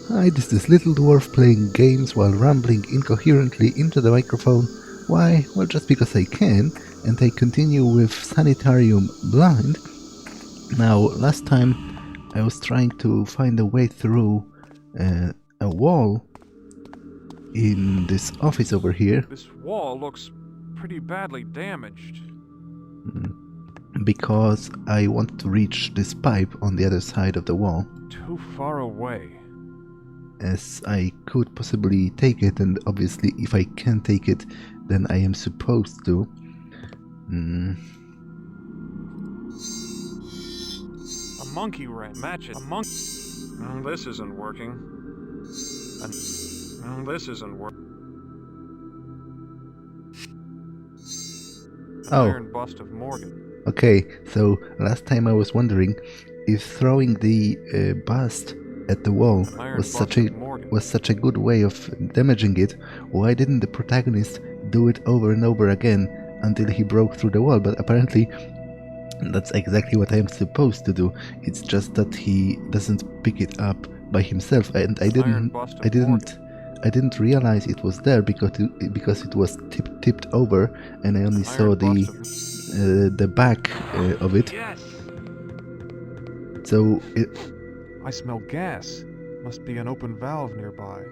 Hi, this is Little Dwarf playing games while rambling incoherently into the microphone. Why? Well, just because I can, and I continue with Sanitarium blind. Now, last time I was trying to find a way through a wall in this office over here. This wall looks pretty badly damaged. Because I wanted to reach this pipe on the other side of the wall. Too far away. As I could possibly take it, and obviously if I can take it, then I am supposed to. A monkey rat. Match it. A monkey. Oh, this isn't working. Oh, this isn't working. Oh. Iron bust of Morgan. Okay, so last time I was wondering if throwing the bust at the wall was such a good way of damaging it. Why didn't the protagonist do it over and over again until he broke through the wall? But apparently that's exactly what I am supposed to do. It's just that he doesn't pick it up by himself, and I didn't realize it was there because it was tipped over, and I only saw the back of it. Yes. So I smell gas. Must be an open valve nearby.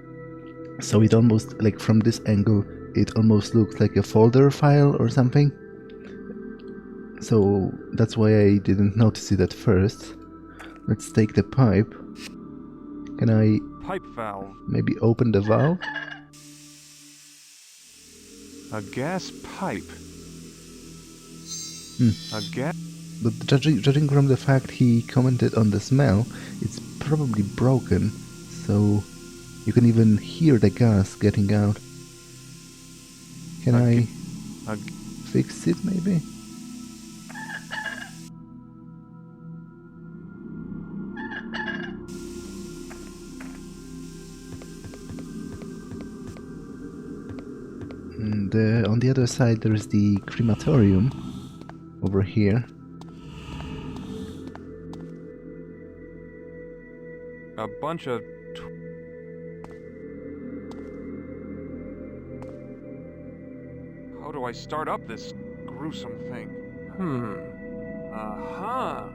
So it almost, like from this angle, it almost looks like a folder file or something. So that's why I didn't notice it at first. Let's take the pipe. Can I pipe valve? Maybe open the valve? A gas pipe. A gas. But judging from the fact he commented on the smell, it's probably broken, so you can even hear the gas getting out. Can I fix it, maybe? And on the other side there is the crematorium over here. A bunch of how do I start up this gruesome thing? Aha.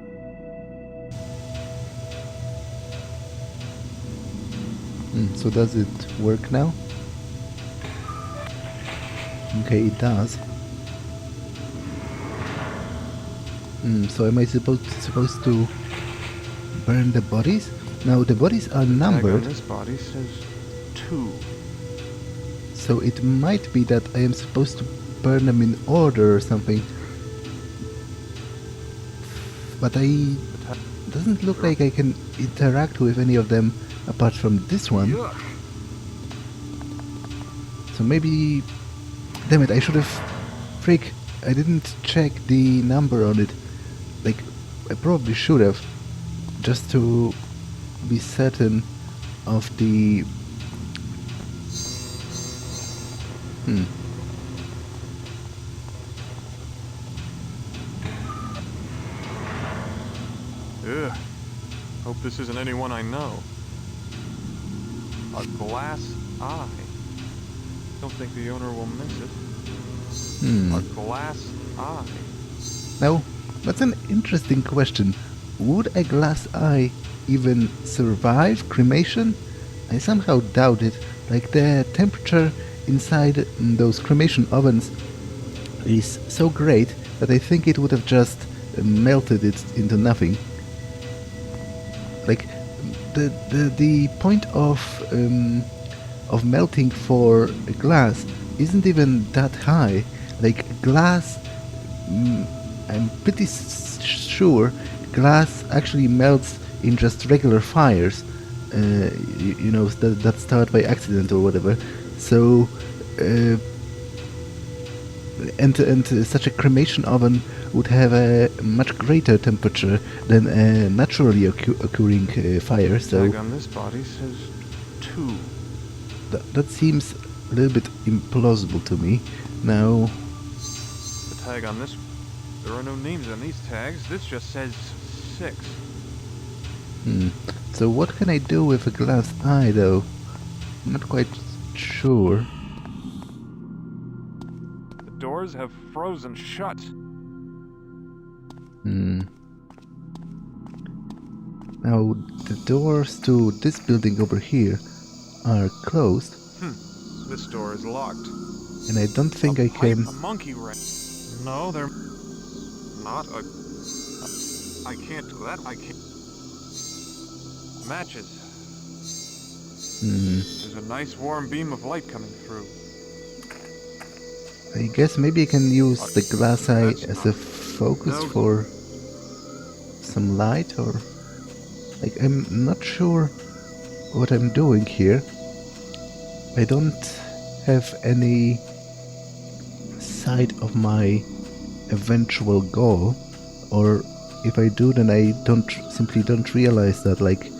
So does it work now? Okay, it does. So am I supposed to burn the bodies? Now the bodies are numbered. This body says 2. So it might be that I am supposed to burn them in order or something. But doesn't look like I can interact with any of them apart from this one. So maybe... Damn it, I should have... Freak, I didn't check the number on it. Like, I probably should have. Just to be certain of the... Ugh. Hope this isn't anyone I know. A glass eye. Don't think the owner will miss it. A glass eye. Now, that's an interesting question. Would a glass eye even survive cremation? I somehow doubt it. Like, the temperature inside those cremation ovens is so great that I think it would have just melted it into nothing. Like, the point of melting for a glass isn't even that high. Like, glass, I'm pretty sure glass actually melts in just regular fires, you know, that start by accident or whatever. So, and such a cremation oven would have a much greater temperature than a naturally occurring fire. So the tag on this body says 2. That seems a little bit implausible to me. Now, the tag on this, there are no names on these tags. This just says 6. So what can I do with a glass eye, though? I'm not quite sure. The doors have frozen shut. Now, the doors to this building over here are closed. This door is locked. And I don't think I can... A monkey wrench. No, they're not a... I can't do that. I can't... Matches. There's a nice warm beam of light coming through. I guess maybe I can use the glass eye as a focus for some light, or... Like, I'm not sure what I'm doing here. I don't have any sight of my eventual goal, or if I do, then I simply don't realize that. Like,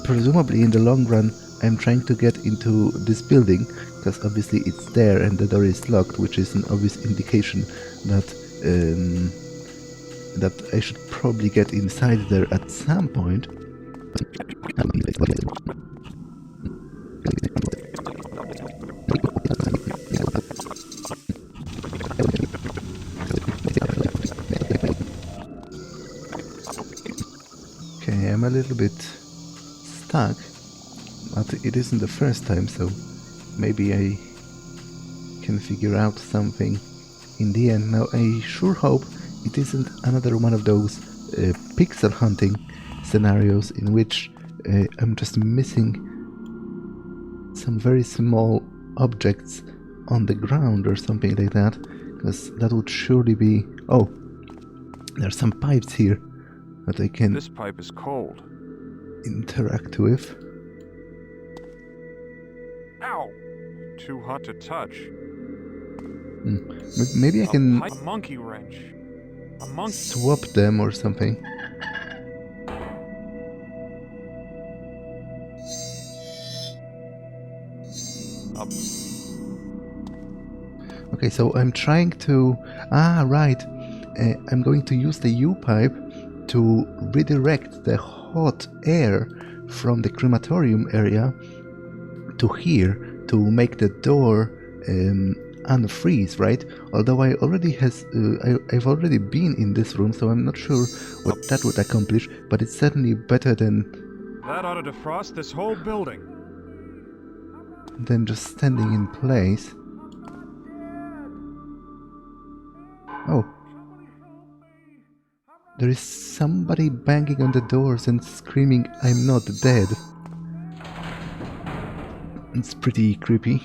presumably in the long run I'm trying to get into this building, because obviously it's there and the door is locked, which is an obvious indication that that I should probably get inside there at some point. Okay, I'm a little bit stuck, but it isn't the first time, so maybe I can figure out something in the end. Now, I sure hope it isn't another one of those pixel hunting scenarios in which I'm just missing some very small objects on the ground or something like that, because that would surely be... Oh, there's some pipes here that I can... This pipe is cold. Interact with. Ow! Too hot to touch. Maybe I can... A monkey wrench. A monkey... Swap them or something. Okay, so I'm trying to... Ah, right. I'm going to use the U-pipe to redirect the hot air from the crematorium area to here to make the door unfreeze, right? Although I've already been in this room, so I'm not sure what that would accomplish, but it's certainly better than... That ought to defrost this whole building. Than just standing in place. Oh. There is somebody banging on the doors and screaming, "I'm not dead." It's pretty creepy.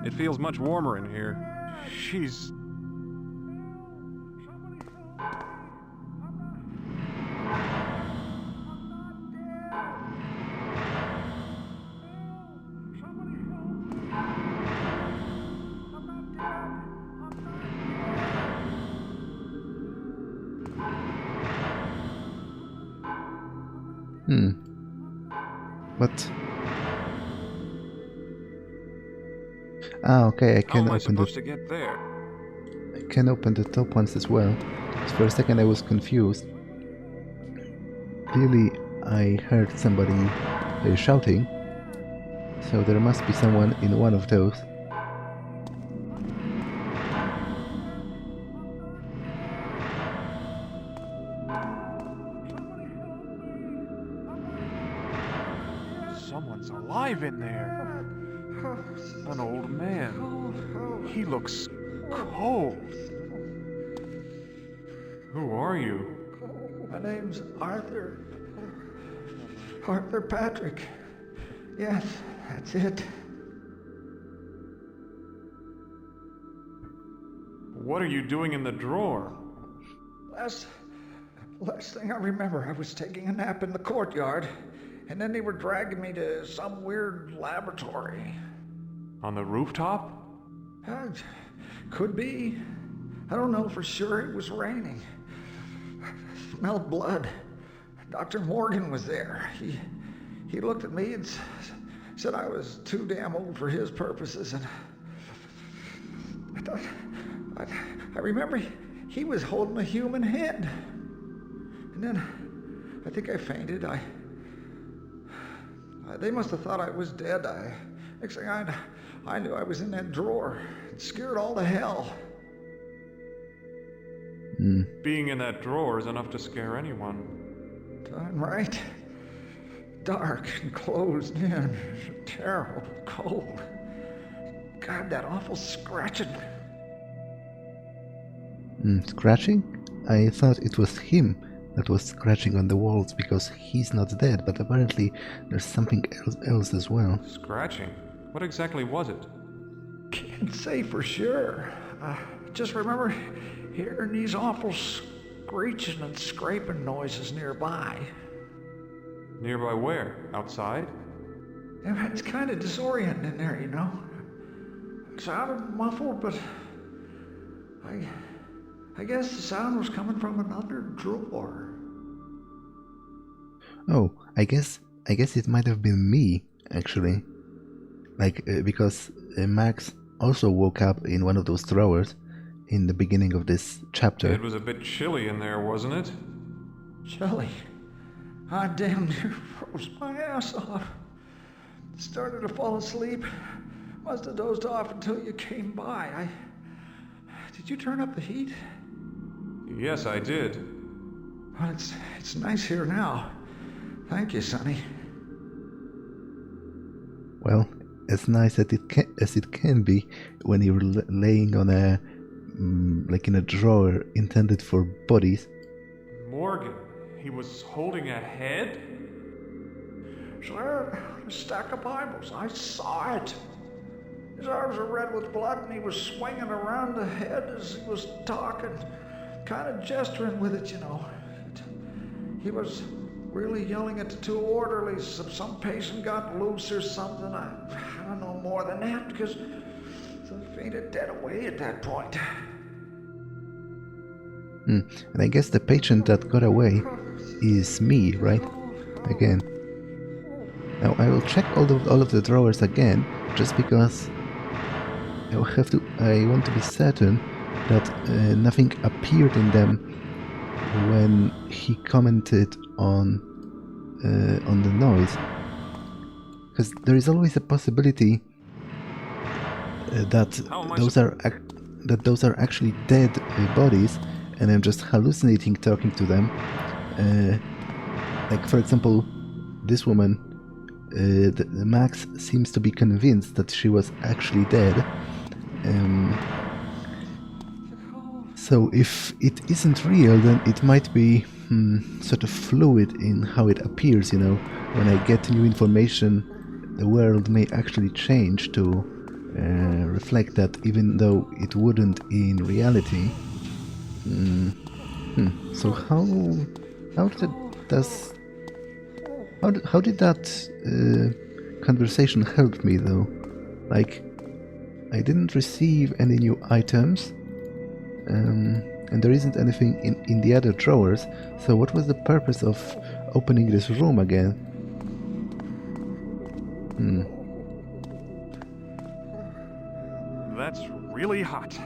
It feels much warmer in here. She's... But... Ah, okay, I can open to get there? I can open the top ones as well. For a second I was confused. Clearly I heard somebody shouting, so there must be someone in one of those. Someone's alive in there. An old man. He looks cold. Who are you? My name's Arthur. Arthur Patrick. Yes, that's it. What are you doing in the drawer? Last thing I remember, I was taking a nap in the courtyard, and then they were dragging me to some weird laboratory. On the rooftop? Could be. I don't know for sure. It was raining. I smelled blood. Dr. Morgan was there. He looked at me and said I was too damn old for his purposes, and I remember he was holding a human head. And then think I fainted. They must have thought I was dead. Next thing I knew I was in that drawer. It scared all to hell. Being in that drawer is enough to scare anyone. Darn right. Dark and closed in. Terrible cold. God, that awful scratching. Scratching? I thought it was him that was scratching on the walls because he's not dead, but apparently there's something else as well. Scratching? What exactly was it? Can't say for sure. Just remember hearing these awful screeching and scraping noises nearby. Nearby where? Outside? Yeah, it's kind of disorienting in there, you know. It sounded muffled, but I guess the sound was coming from another drawer. Oh, I guess it might have been me, actually. Because Max also woke up in one of those drawers in the beginning of this chapter. It was a bit chilly in there, wasn't it? Chilly? I damn near froze my ass off. Started to fall asleep. Must have dozed off until you came by. Did you turn up the heat? Yes, I did. Well, it's nice here now. Thank you, Sonny. Well, as nice as it can be when you're laying on a in a drawer intended for bodies. Morgan, he was holding a head? Sir, a stack of Bibles. I saw it. His arms were red with blood, and he was swinging around the head as he was talking, kind of gesturing with it, you know. He was really yelling at the two orderlies if some patient got loose or something. I don't know more than that, because I fainted dead away at that point. And I guess the patient that got away is me, right? Again. Now I will check all of the drawers again, just because I want to be certain that nothing appeared in them when he commented on the noise, because there is always a possibility that those are actually dead bodies, and I'm just hallucinating talking to them. Like for example, this woman, Max seems to be convinced that she was actually dead. So if it isn't real, then it might be sort of fluid in how it appears, you know. When I get new information, the world may actually change to reflect that, even though it wouldn't in reality. So how did that conversation help me, though? Like, I didn't receive any new items, and there isn't anything in the other drawers, so what was the purpose of opening this room again? That's really hot.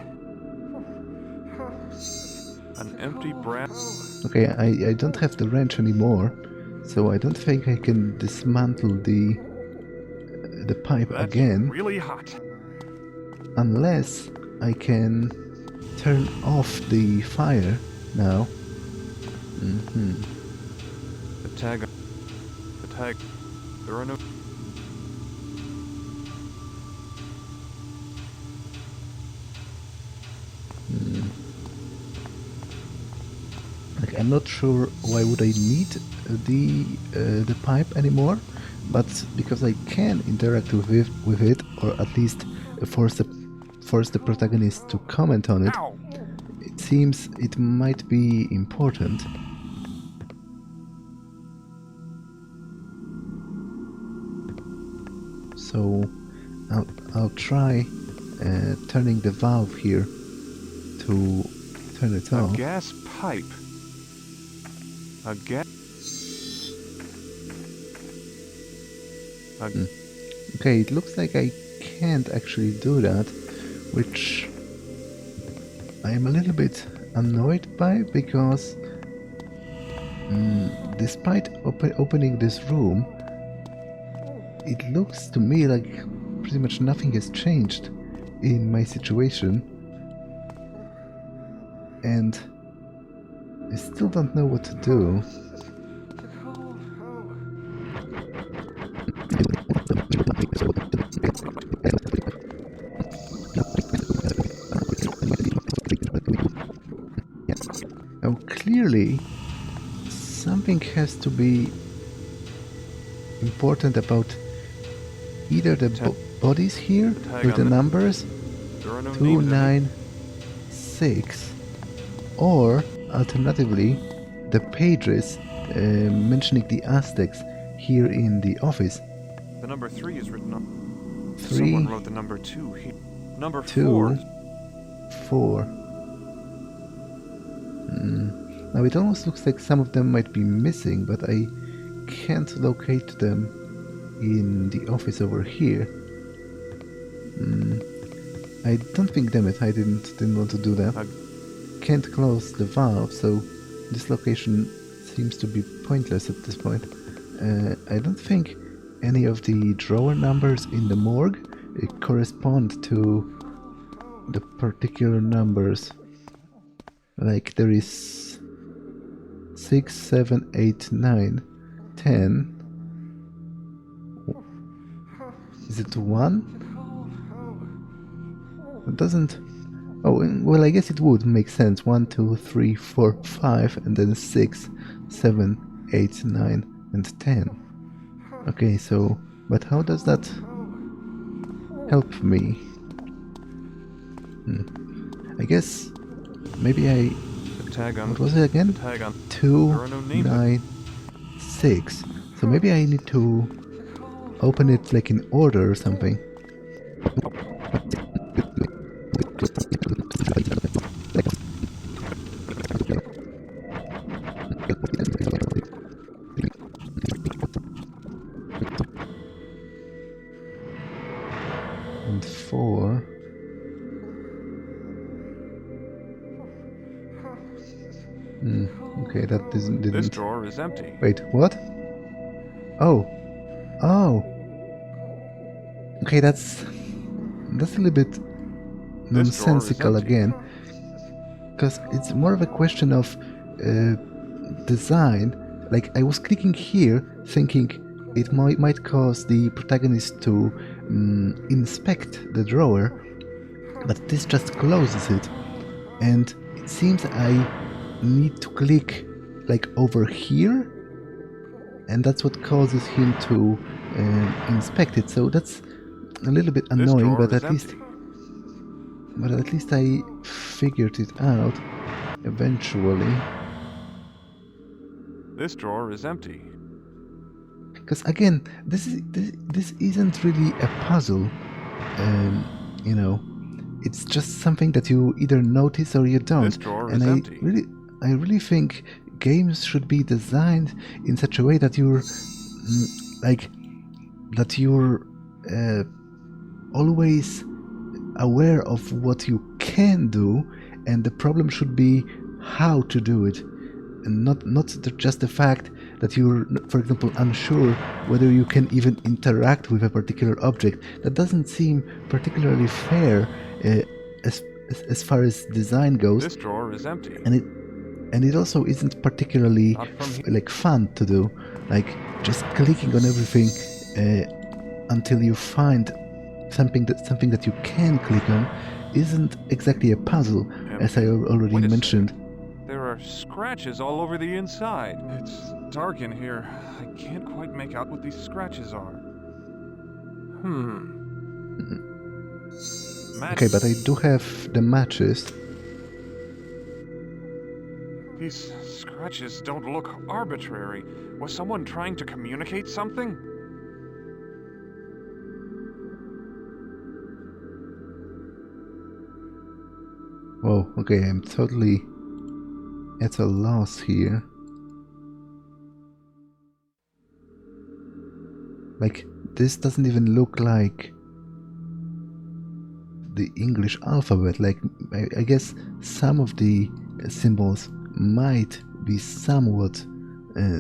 An empty brass. Okay, I don't have the wrench anymore, so I don't think I can dismantle the pipe again. Really hot. Unless I can turn off the fire now. The tag. There are no. Like, I'm not sure why would I need the pipe anymore, but because I can interact with it, or at least force the protagonist to comment on it. Ow. It seems it might be important. So I'll try turning the valve here to turn it off. A gas pipe. A gas. Okay, it looks like I can't actually do that, which I am a little bit annoyed by, because Despite opening this room, it looks to me like pretty much nothing has changed in my situation, and I still don't know what to do. Now clearly something has to be important about either the bodies here with the numbers 296, or alternatively the pages mentioning the Aztecs here in the office. The number 3 is written on. 3. Someone wrote the number 2 here. Number 2. 4. Now it almost looks like some of them might be missing, but I can't locate them in the office over here. I don't think, damn it, I didn't want to do that. Can't close the valve, so this location seems to be pointless at this point. I don't think any of the drawer numbers in the morgue correspond to the particular numbers. Like there is 6, 7, 8, 9, 10. Is it 1? It doesn't. Oh, well, I guess it would make sense. 1, 2, 3, 4, 5, and then 6, 7, 8, 9, and 10. Okay, so, but how does that help me? I guess maybe I. What was it again? 296. So maybe I need to open it like in order or something. And 4. Okay, that didn't. This drawer is empty. Wait, what? Oh. Okay, that's a little bit nonsensical again, because it's more of a question of design. Like, I was clicking here thinking it might cause the protagonist to inspect the drawer, but this just closes it, and it seems I need to click like over here, and that's what causes him to inspect it. So that's a little bit annoying, but at least I figured it out eventually. This drawer is empty. Because again, this isn't really a puzzle. You know, it's just something that you either notice or you don't. This drawer and is empty. I really think games should be designed in such a way that you're always aware of what you can do, and the problem should be how to do it, and not just the fact that you're, for example, unsure whether you can even interact with a particular object. That doesn't seem particularly fair as far as design goes. This drawer is empty. And it also isn't particularly fun to do. Like, just clicking on everything until you find something that you can click on isn't exactly a puzzle, as I already mentioned. There are scratches all over the inside. It's dark in here. I can't quite make out what these scratches are. Okay, but I do have the matches. These scratches don't look arbitrary. Was someone trying to communicate something? Oh, okay, I'm totally at a loss here. Like, this doesn't even look like the English alphabet. Like, I guess some of the symbols might be somewhat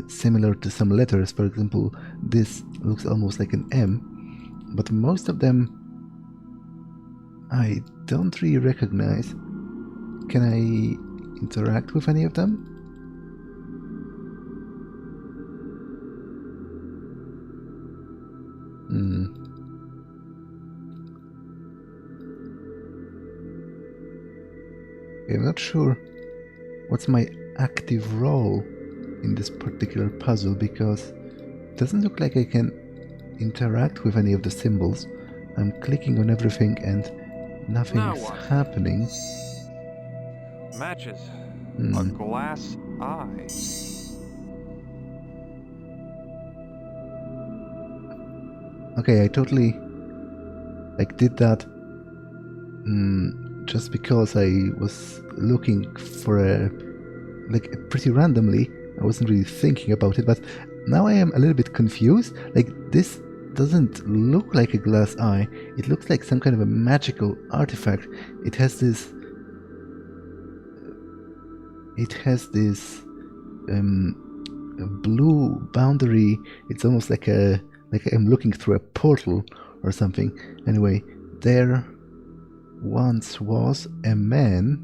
similar to some letters. For example, this looks almost like an M, but most of them I don't really recognize. Can I interact with any of them? I'm not sure what's my active role in this particular puzzle, because it doesn't look like I can interact with any of the symbols. I'm clicking on everything and nothing's happening. Matches. A glass eye. Okay, I totally did that just because I was looking for pretty randomly. I wasn't really thinking about it, but now I am a little bit confused. This doesn't look like a glass eye. It looks like some kind of a magical artifact. It has this blue boundary. It's almost like I'm looking through a portal or something. Anyway, there once was a man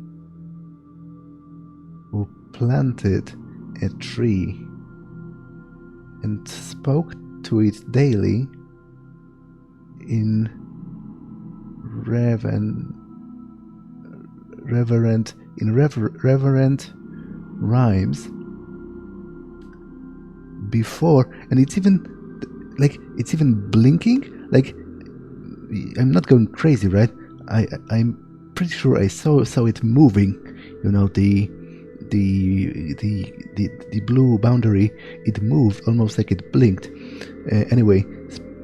who planted a tree and spoke to it daily in reverent rhymes before, and it's even blinking. I'm not going crazy, right? I'm pretty sure I saw it moving. You know, the blue boundary, it moved almost like it blinked. Anyway,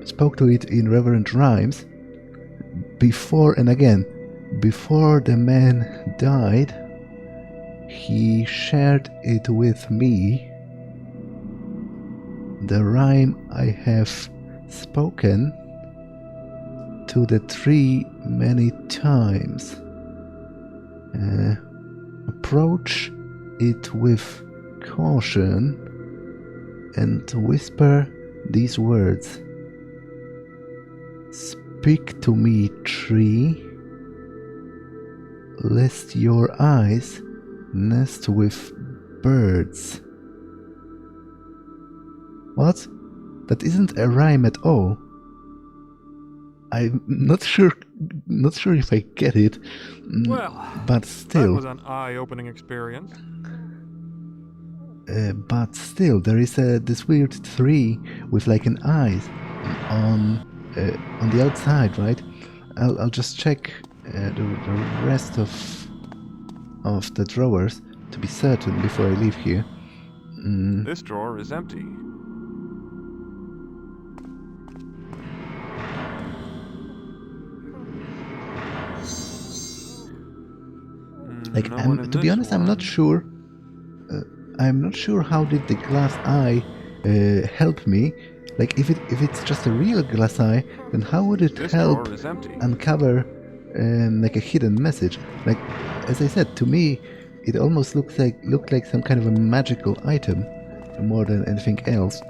spoke to it in reverent rhymes before and again. Before the man died, he shared it with me. The rhyme I have spoken to the tree many times. Approach it with caution and whisper these words. Speak to me, tree, lest your eyes nest with birds. What? That isn't a rhyme at all. I'm not sure if I get it. Well, but still, that was an eye-opening experience. But still, there is this weird tree with like an eye on the outside, right? I'll just check the rest of the drawers to be certain before I leave here. This drawer is empty. To be honest, I'm not sure. I'm not sure how did the glass eye help me. If it's just a real glass eye, then how would it help uncover a hidden message? As I said, to me, it almost looked like some kind of a magical item more than anything else.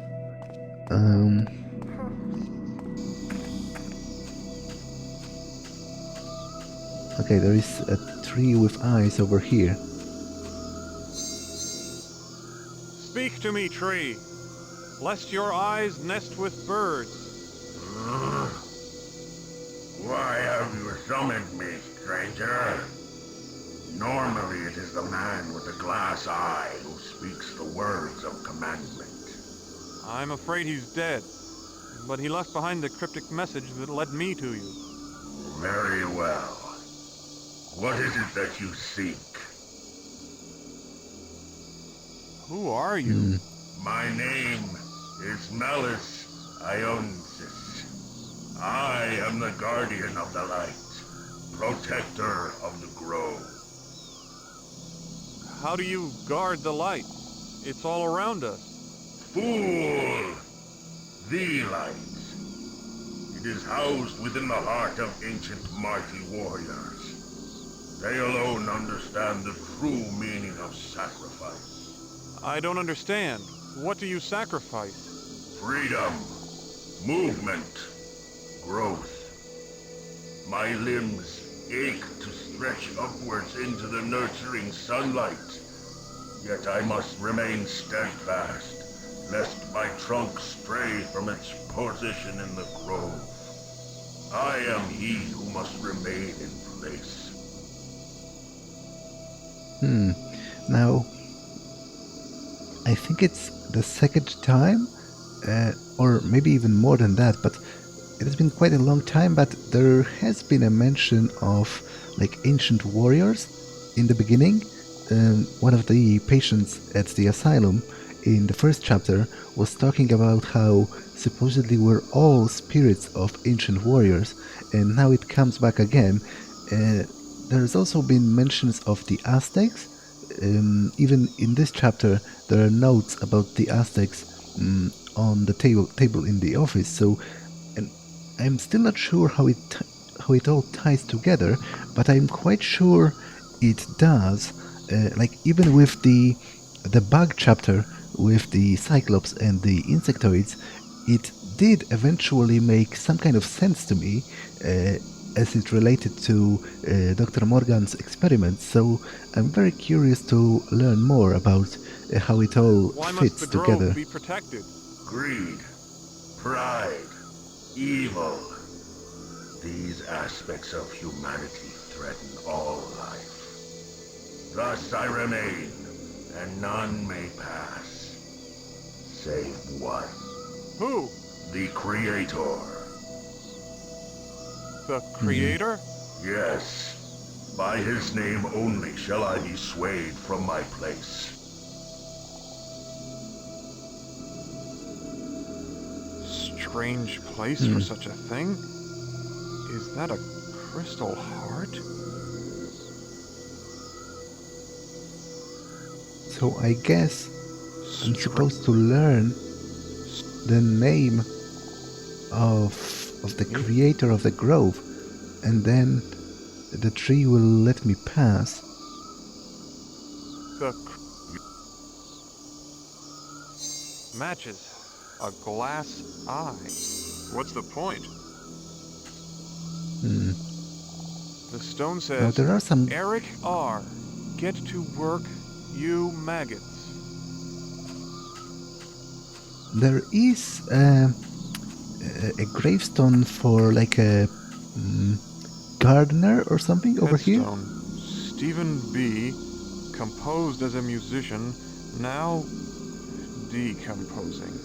Okay, there is a tree with eyes over here. Speak to me, tree, lest your eyes nest with birds. Why have you summoned me, stranger? Normally it is the man with the glass eye who speaks the words of commandment. I'm afraid he's dead, but he left behind the cryptic message that led me to you. Very well. What is it that you seek? Who are you? My name is Malus Ionsis. I am the guardian of the light, protector of the grove. How do you guard the light? It's all around us. Fool! The light. It is housed within the heart of ancient mighty warriors. They alone understand the true meaning of sacrifice. I don't understand. What do you sacrifice? Freedom, movement, growth. My limbs ache to stretch upwards into the nurturing sunlight. Yet I must remain steadfast, lest my trunk stray from its position in the grove. I am he who must remain in place. Now, I think it's the second time, or maybe even more than that, but it has been quite a long time, but there has been a mention of like ancient warriors in the beginning. One of the patients at the asylum in the first chapter was talking about how supposedly we're all spirits of ancient warriors, and now it comes back again. There's also been mentions of the Aztecs. Even in this chapter, there are notes about the Aztecs on the table in the office. So, and I'm still not sure how it all ties together, but I'm quite sure it does. Like even with the bug chapter with the Cyclops and the insectoids, it did eventually make some kind of sense to me as it related to Dr. Morgan's experiments. So I'm very curious to learn more about how it all Why fits must the together. grove be protected? Greed, pride, evil. These aspects of humanity threaten all life. Thus I remain, and none may pass, save one. Who? The Creator. The Creator? Yes, by his name only shall I be swayed from my place. Strange place for such a thing. Is that a crystal heart? So I guess I'm supposed to learn the name of the creator of the grove, and then the tree will let me pass. Matches. A glass eye. What's the point? The stone says, Now there are some... Eric R. Get to work, you maggots. There is a gravestone for like a gardener or something over here. Stephen B. Composed as a musician, now decomposing.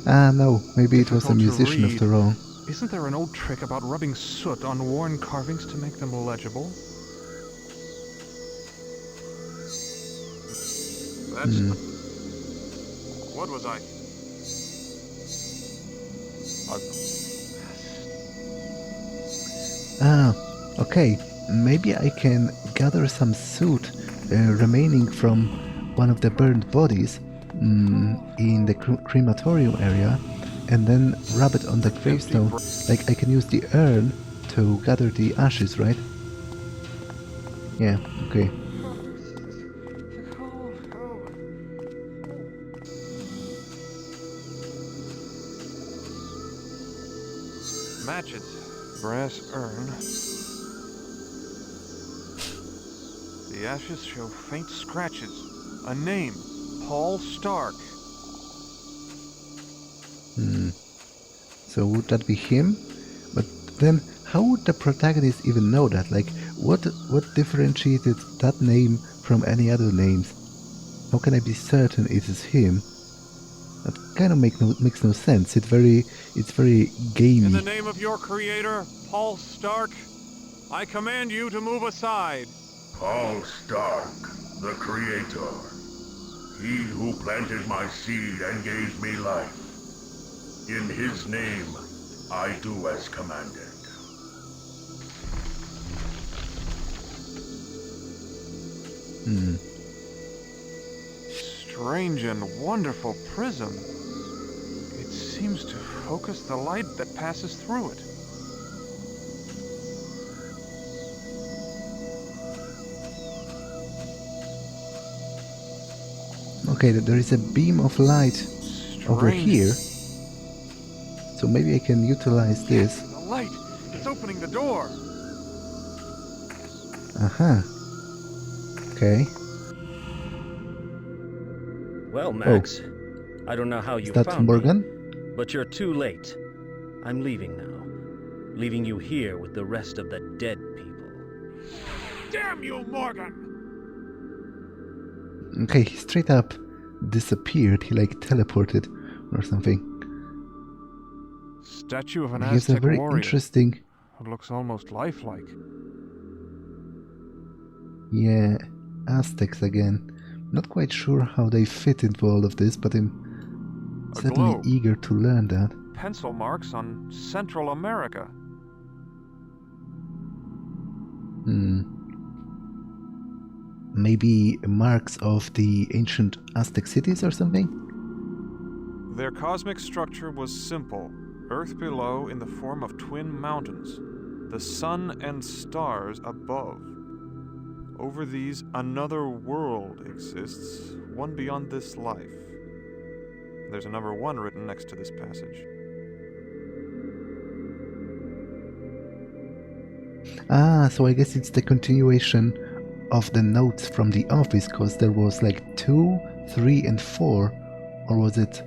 Ah, no, maybe it was a Difficult to musician read. after all. Isn't there an old trick about rubbing soot on worn carvings to make them legible? That's... What was I? Ah, okay. Maybe I can gather some soot remaining from one of the burned bodies in the crematorium area, and then rub it on the gravestone. Like I can use the urn to gather the ashes, right? Yeah, okay. Matches. Brass urn. The ashes show faint scratches. A name. Paul Stark. So would that be him? But then how would the protagonist even know that? Like what differentiated that name from any other names? How can I be certain it is him? That kind of makes no sense. It's very gamey. In the name of your creator, Paul Stark, I command you to move aside. Paul Stark, the Creator. He who planted my seed and gave me life. In his name, I do as commanded. Strange and wonderful prism. It seems to focus the light that passes through it. Okay, there is a beam of light over Strange. here. So maybe I can utilize this. The light! It's opening the door! Aha. Okay. Well, Max, I don't know how you Is that found Morgan? me, but you're too late. I'm leaving now, leaving you here with the rest of the dead people. Damn you, Morgan! Okay, he straight up disappeared. He like teleported or something. Statue of an He has a Aztec very warrior. interesting... It looks almost lifelike. Yeah, Aztecs again. Not quite sure how they fit into all of this, but I'm A certainly globe. eager to learn that. Pencil marks on Central America. Maybe marks of the ancient Aztec cities or something? Their cosmic structure was simple. Earth below in the form of twin mountains. The sun and stars above. Over these, another world exists, one beyond this life. There's a number 1 written next to this passage. Ah, so I guess it's the continuation of the notes from the office, because there was like 2, 3, and 4. Or was it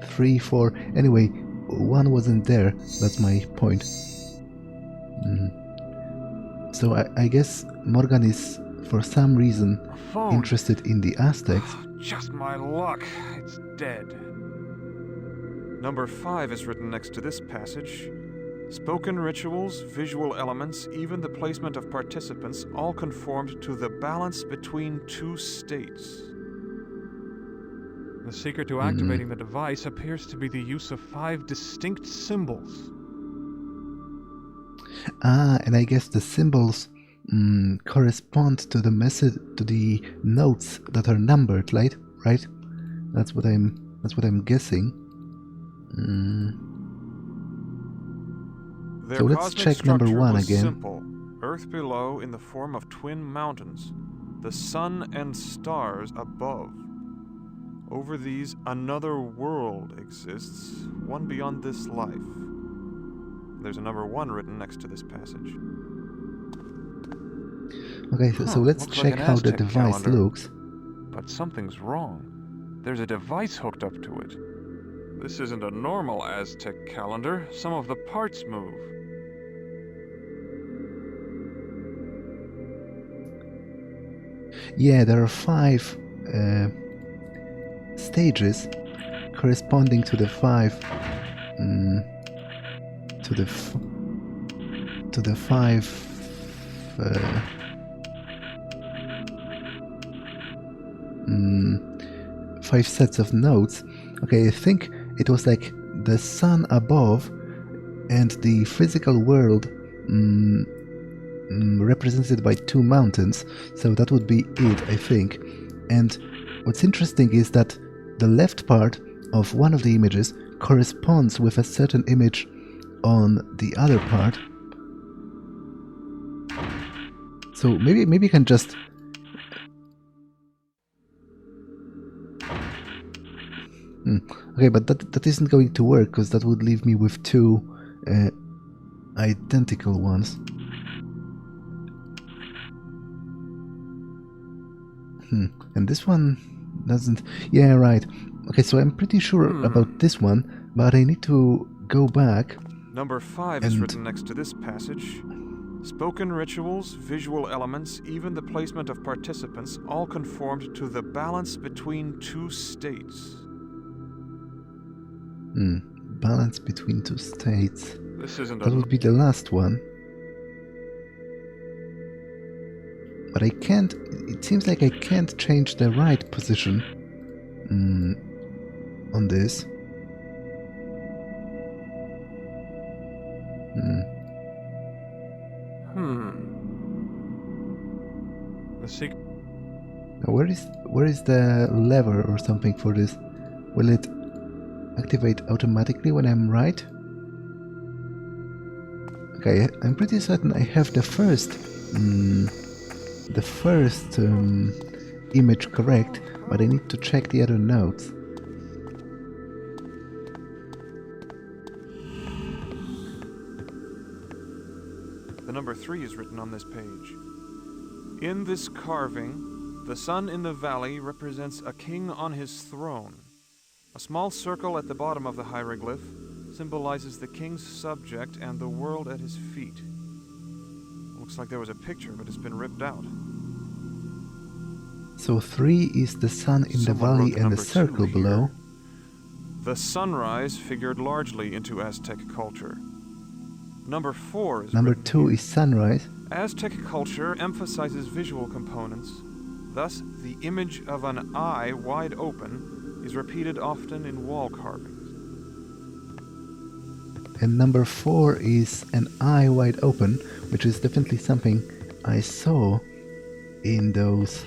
3, 4? Anyway, 1 wasn't there. That's my point. So I guess Morgan is, for some reason, A phone. interested in the Aztecs. Just my luck. It's dead. Number 5 is written next to this passage. Spoken rituals, visual elements, even the placement of participants, all conformed to the balance between 2 states. The secret to activating the device appears to be the use of 5 distinct symbols. Ah, and I guess the symbols correspond to the message, to the notes that are numbered, right? Right? That's what I'm guessing. Their So let's cosmic check number structure 1 was again. Simple. Earth below in the form of twin mountains. The sun and stars above. Over these, another world exists, one beyond this life. There's a number 1 written next to this passage. Okay, so let's looks like check an how the Aztec device calendar. looks. But something's wrong. There's a device hooked up to it. This isn't a normal Aztec calendar. Some of the parts move. Yeah, there are 5 stages corresponding to the 5 to the 5 sets of notes. Okay, I think it was like the sun above and the physical world represented by 2 mountains, so that would be it, I think. And what's interesting is that the left part of one of the images corresponds with a certain image on the other part. So maybe you can just okay, but that isn't going to work, because that would leave me with 2 identical ones. And this one doesn't... Yeah, right. Okay, so I'm pretty sure about this one, but I need to go back. Number 5 is written next to this passage. Spoken rituals, visual elements, even the placement of participants, all conformed to the balance between 2 states. Balance between 2 states. This isn't That a... would be the last one. But I can't... It seems like I can't change the right position on this. The secret... Now where is the lever or something for this? Will it activate automatically when I'm right? Okay, I'm pretty certain I have the first image correct, but I need to check the other notes. The number 3 is written on this page. In this carving, the sun in the valley represents a king on his throne. A small circle at the bottom of the hieroglyph symbolizes the king's subject and the world at his feet. Looks like there was a picture, but it's been ripped out. So 3 is the sun in the Someone valley wrote and the number circle 2 below. here. The sunrise figured largely into Aztec culture. Number 4 is Number written 2 here. is sunrise. Aztec culture emphasizes visual components. Thus, the image of an eye wide open is repeated often in wall carvings. And number 4 is an eye wide open, which is definitely something I saw in those.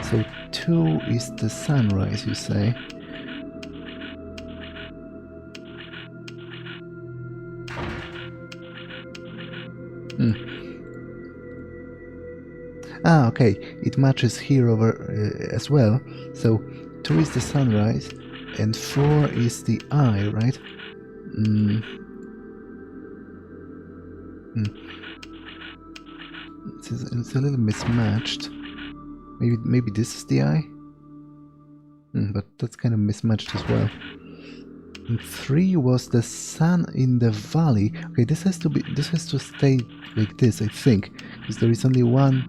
So 2 is the sunrise, you say? Ah, okay, it matches here over as well. So 2 is the sunrise and 4 is the eye, right? It's a little mismatched. Maybe this is the eye? But that's kind of mismatched as well. And 3 was the sun in the valley. Okay, this has to stay like this, I think, because there is only one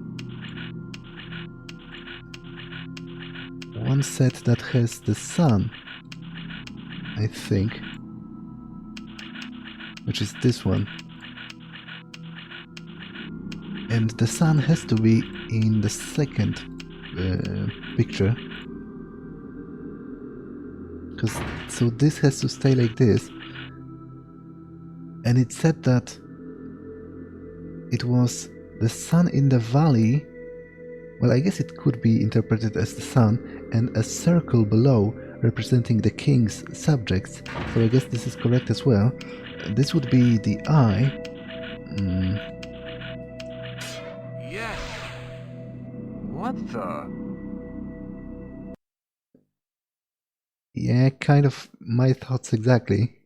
set that has the sun, I think, which is this one. And the sun has to be in the second picture. So this has to stay like this. And it said that it was the sun in the valley. Well, I guess it could be interpreted as the sun and a circle below representing the king's subjects. So I guess this is correct as well. This would be the eye. Yes. What the? Yeah, kind of my thoughts exactly.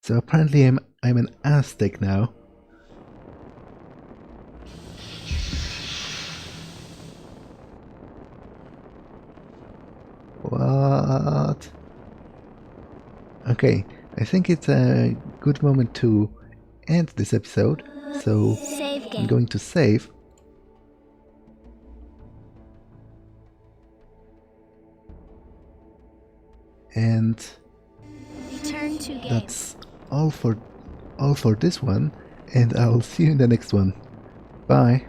So apparently I'm an Aztec now. What? Okay, I think it's a good moment to end this episode. So I'm going to save. And that's all for this one, and I'll see you in the next one. Bye.